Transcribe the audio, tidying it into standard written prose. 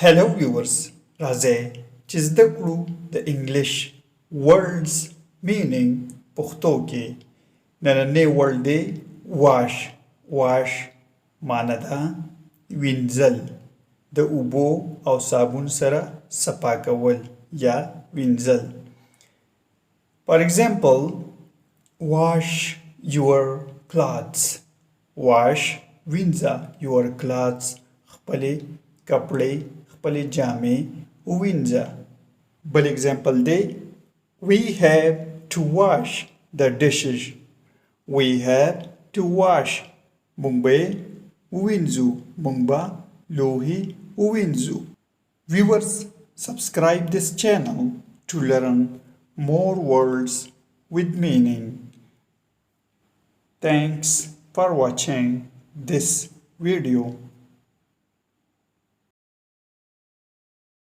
Hello viewers, Raje चिजदकलू the English words meaning Pukhto के ननने word de wash मानदा winzel the ubo au sabun sara sapakawal ya winzel. For example, wash your clothes. Wash winza your clothes. खपले कपड़े खपले जामे winza. Bal example de we have to wash the dishes. We have to wash mungbe winzu mungba lohi winzu. Viewers, subscribe this channel to learn more words with meaning. Thanks for watching this video.